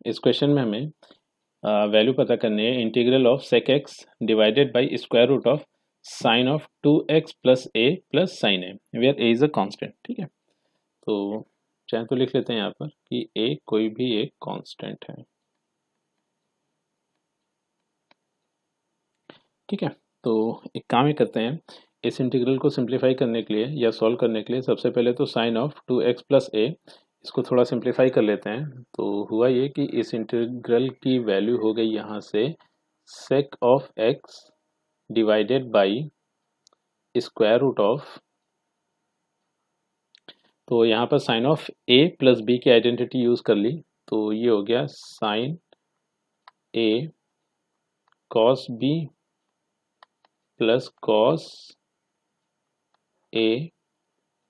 इस क्वेश्चन में हमें वैल्यू पता करनी है integral of sec x divided by square root of sine of 2x plus a plus sine a where a is a constant. ठीक है, तो चाहे तो लिख लेते हैं यहाँ पर कि ए कोई भी एक कांस्टेंट है। ठीक है, तो एक काम ही करते हैं, इस इंटीग्रल को सिंप्लीफाई करने के लिए या सॉल्व करने के लिए सबसे पहले तो साइन ऑफ 2x प्लस ए इसको थोड़ा सिंप्लीफाई कर लेते हैं। तो हुआ ये कि इस इंटीग्रल की वैल्यू हो गई यहाँ से sec of x divided by square root of, तो यहाँ पर sine of a plus b की आइडेंटिटी यूज़ कर ली, तो ये हो गया sine a cos b plus cos a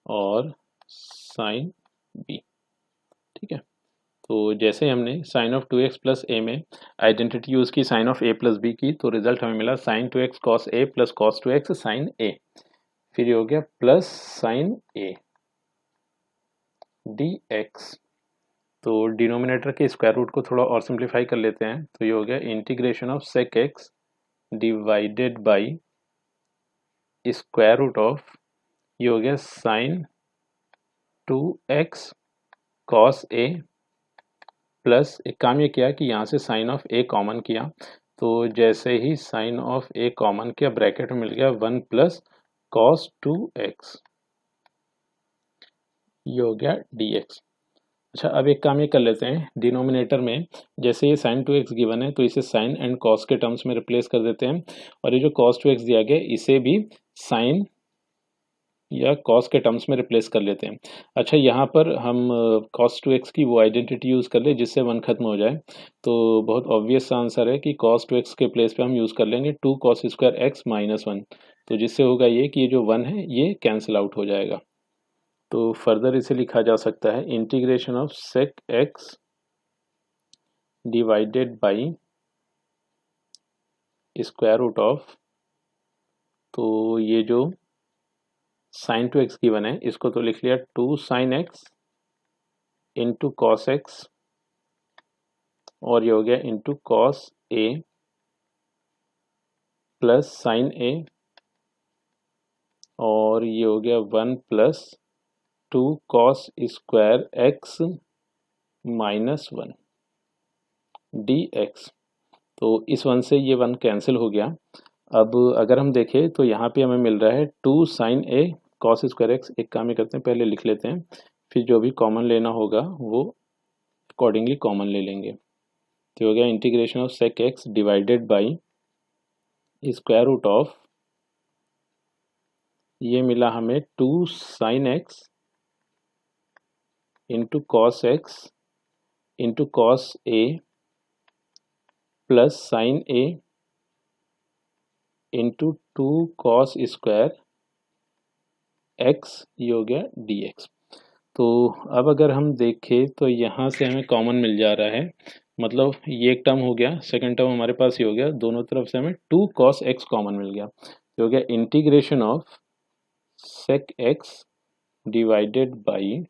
और साइन b। ठीक है, तो जैसे हमने sign of 2x plus a में आइडेंटिटी यूज़ की sine of a plus b की, तो रिजल्ट हमें मिला sine 2x cos a plus cos 2x sine a, फिर ये हो गया प्लस साइन a dx। तो डिनोमिनेटर के स्क्वायर रूट को थोड़ा और सिंप्लीफाई कर लेते हैं, तो ये हो गया integration of sec x divided by square root of, ये हो गया sign 2x cos a plus एक काम ये किया कि यहाँ से साइन ऑफ a कॉमन किया, तो जैसे ही साइन ऑफ a कॉमन किया ब्रैकेट में मिल गया 1 प्लस कॉस 2x, ये हो गया dx। अच्छा, अब एक काम ये कर लेते हैं, डिनोमिनेटर में जैसे ये साइन 2x गिवन है तो इसे साइन एंड कॉस के टर्म्स में रिप्लेस कर देते हैं, और ये जो कॉस 2x दिया गया इसे भी साइन या कॉस के टर्म्स में रिप्लेस कर लेते हैं। अच्छा, यहाँ पर हम कॉस 2x की वो आइडेंटिटी यूज़ कर ले जिससे 1 खत्म हो जाए, तो बहुत ऑब्वियस आंसर है कि कॉस 2x के प्लेस पे हम यूज़ कर लेंगे 2 कॉस स्क्वायर एक्स माइनस 1, तो जिससे होगा ये कि ये जो 1 है ये कैंसिल आउट हो जाएगा। तो फर्दर इसे लिखा जा सकता है integration of sec x divided by square root of, तो ये जो साइन 2x गिवन है इसको तो लिख लिया 2 sine x into cos x, और ये हो गया into cos a plus sine ए, और ये हो गया 1 plus 2 cos square x minus 1 dx। तो इस 1 से ये 1 कैंसिल हो गया। अब अगर हम देखें तो यहाँ पे हमें मिल रहा है 2 साइन ए कॉस स्क्वायर एक्स। एक काम ही करते हैं, पहले लिख लेते हैं, फिर जो भी कॉमन लेना होगा वो अकॉर्डिंगली कॉमन ले लेंगे। तो हो गया integration of sec x divided by square root of, ये मिला हमें 2 sine x into cos x into cos a plus sine a into 2 cos square x, ये हो गया dx। तो अब अगर हम देखें तो यहाँ से हमें कॉमन मिल जा रहा है, मतलब ये एक टर्म हो गया, सेकंड टर्म हमारे पास ये हो गया, दोनों तरफ से हमें 2 cos x कॉमन मिल गया, तो हो गया integration of sec x divided by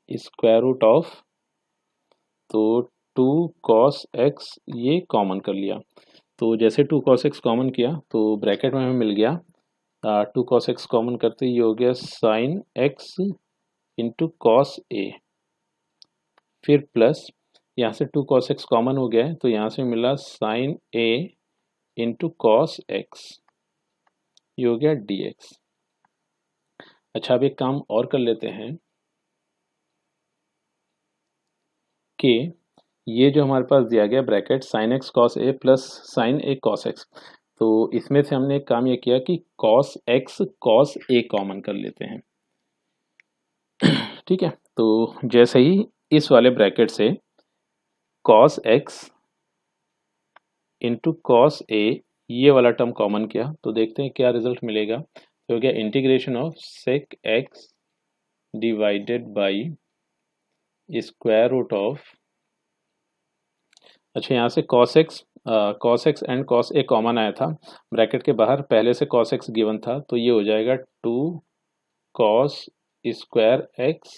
square root of, तो 2 cos x ये कॉमन कर लिया, तो जैसे 2 cos x कॉमन किया तो ब्रैकेट में हमें मिल गया 2 cos x कॉमन करते ये हो गया साइन x इंटू कॉस ए, फिर प्लस यहाँ से 2 cos x कॉमन हो गया है तो यहाँ से मिला sine a into cos x, ये हो गया dx। अच्छा, अब एक काम और कर लेते हैं कि ये जो हमारे पास दिया गया bracket sine x cos a plus sine A cos x, तो इसमें से हमने एक काम ये किया कि cos x cos A common कर लेते हैं। ठीक है, तो जैसे ही इस वाले ब्रैकेट से cos x into cos a ये वाला टर्म कॉमन किया, तो देखते हैं क्या रिजल्ट मिलेगा। तो हो गया integration of sec x divided by square root of, अच्छा यहाँ से cos x and cos a common आया था, ब्रैकेट के बाहर पहले से cos x गिवन था, तो ये हो जाएगा 2 cos square x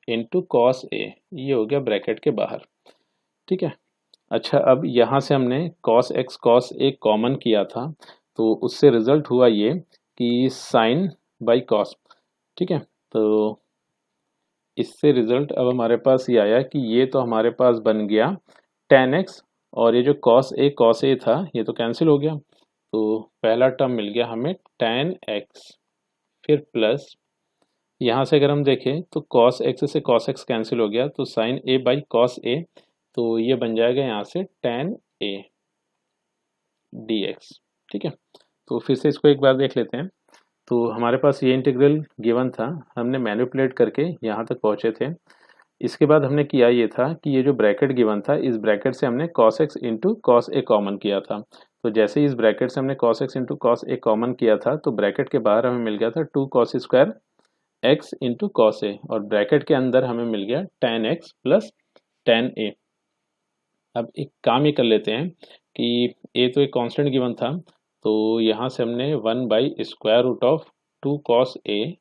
into cos a, ये हो गया ब्रैकेट के बाहर। ठीक है। अच्छा, अब यहाँ से हमने cos ए कॉमन किया था, तो उससे रिजल्ट हुआ ये कि साइन बाई कॉस। ठीक है। तो इससे रिजल्ट अब हमारे पास ये आया कि ये तो हमारे पास बन गया tan x, और ये जो cos a था ये तो कैंसिल हो गया, तो पहला टर्म मिल गया हमें tan x। फिर प्लस यहाँ से अगर हम देखें तो cos x से cos x कैंसिल हो गया, तो sin a by cos a, तो ये बन जाएगा यहाँ से tan a dx। ठीक है। तो फिर से इसको एक बार देख लेते हैं। तो हमारे पास ये इंटीग्रल गिवन था, हमने मैनिपुलेट करके यहाँ तक पहुँचे थे। इसके बाद हमने किया ये था कि ये जो ब्रैकेट गिवन था, इस ब्रैकेट से हमने cos x इंटू कॉस ए कॉमन किया था। तो जैसे ही इस ब्रैकेट से हमने cos x इंटू कॉस ए कॉमन किया था, तो ब्रैकेट के बाहर हमें मिल गया था 2 cos² x इंटू कॉस ए, और ब्रैकेट के अंदर हमें मिल गया tan x plus tan a। अब एक काम ये कर लेते हैं कि a तो एक कांस्टेंट गिवन था, तो यहाँ से हमने 1/√2 cos a,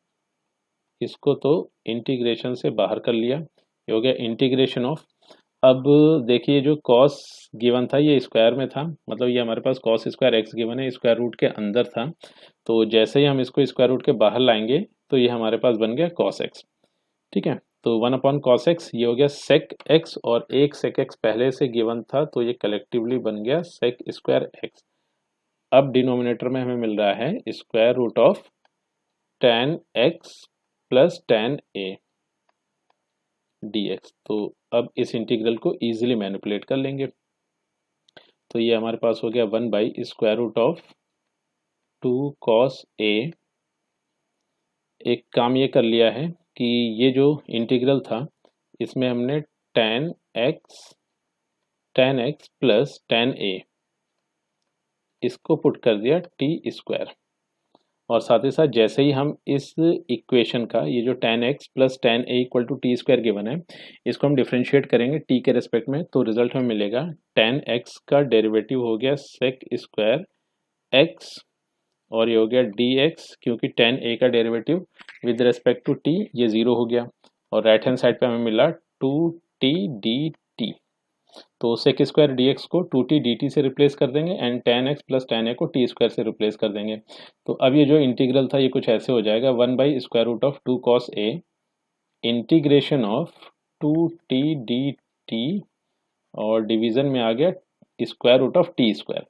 इसको तो इंटीग्रेशन से बाहर कर लिया, ये हो गया इंटीग्रेशन ऑफ। अब देखिए जो cos गिवन था ये स्क्वायर में था, मतलब ये हमारे पास cos² x गिवन है, स्क्वायर रूट के अंदर था। तो जैसे ही हम इसको स्क्वायर रूट के बाहर लाएंगे तो ये हमारे पास बन गया cos x। ठीक है। तो 1/cos x ये हो गया sec x, और एक sec x पहले से गिवन था, तो ये कलेक्टिवली बन गया sec² x। अब डिनोमिनेटर में हमें मिल रहा है square root of tan x plus tan a dx। तो अब इस इंटीग्रल को इजीली मैनिपुलेट कर लेंगे। तो ये हमारे पास हो गया 1/√2 cos a। एक काम ये कर लिया है कि ये जो इंटीग्रल था इसमें हमने tan x plus tan a इसको पुट कर दिया t², और साथ ही साथ जैसे ही हम इस इक्वेशन का ये जो tan x plus tan a equal to t² given है, इसको हम डिफ्रेंशिएट करेंगे t के रेस्पेक्ट में, तो रिजल्ट हमें मिलेगा tan x का डेरिवेटिव हो गया sec² x, और ये हो गया dx, क्योंकि tan a का derivative with respect to t ये 0 हो गया, और राइट हैंड साइड पे हमें मिला 2t dt। तो sec² dx को 2t dt से रिप्लेस कर देंगे, and tan x plus tan a को t² से रिप्लेस कर देंगे। तो अब ये जो इंटीग्रल था ये कुछ ऐसे हो जाएगा 1/√2 cos a integration of 2t dt, और डिवीजन में आ गया स्क्वायर रूट ऑफ t²।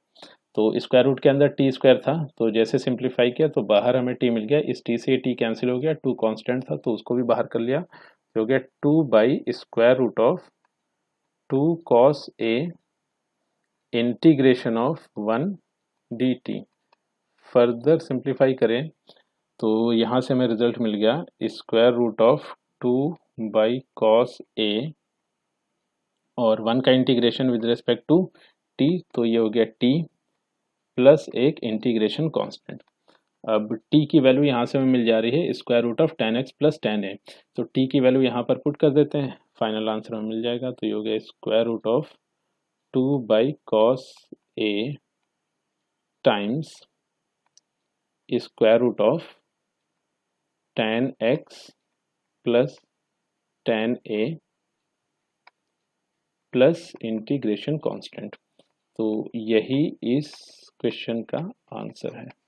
तो स्क्वायर रूट के अंदर t² था, तो जैसे सिंप्लीफाई किया तो बाहर हमें t मिल गया, इस t से t कैंसिल हो गया, 2 कांस्टेंट था तो उसको भी बाहर कर लिया, तो हो गया 2/√2 cos a integration of 1 dt। Further simplify करें तो यहाँ से हमें रिजल्ट मिल गया square root of 2/cos a, और 1 का integration with respect to t, तो ये हो गया t प्लस एक इंटीग्रेशन कांस्टेंट। अब t की वैल्यू यहाँ से हमें मिल जा रही है square root of tan x plus tan a, तो t की वैल्यू यहाँ पर पुट कर देते हैं, फाइनल आंसर हमें मिल जाएगा। तो ये हो गया square root of 2/cos a times square root of tan x plus tan a plus integration constant. तो यही इस क्वेश्चन का आंसर है।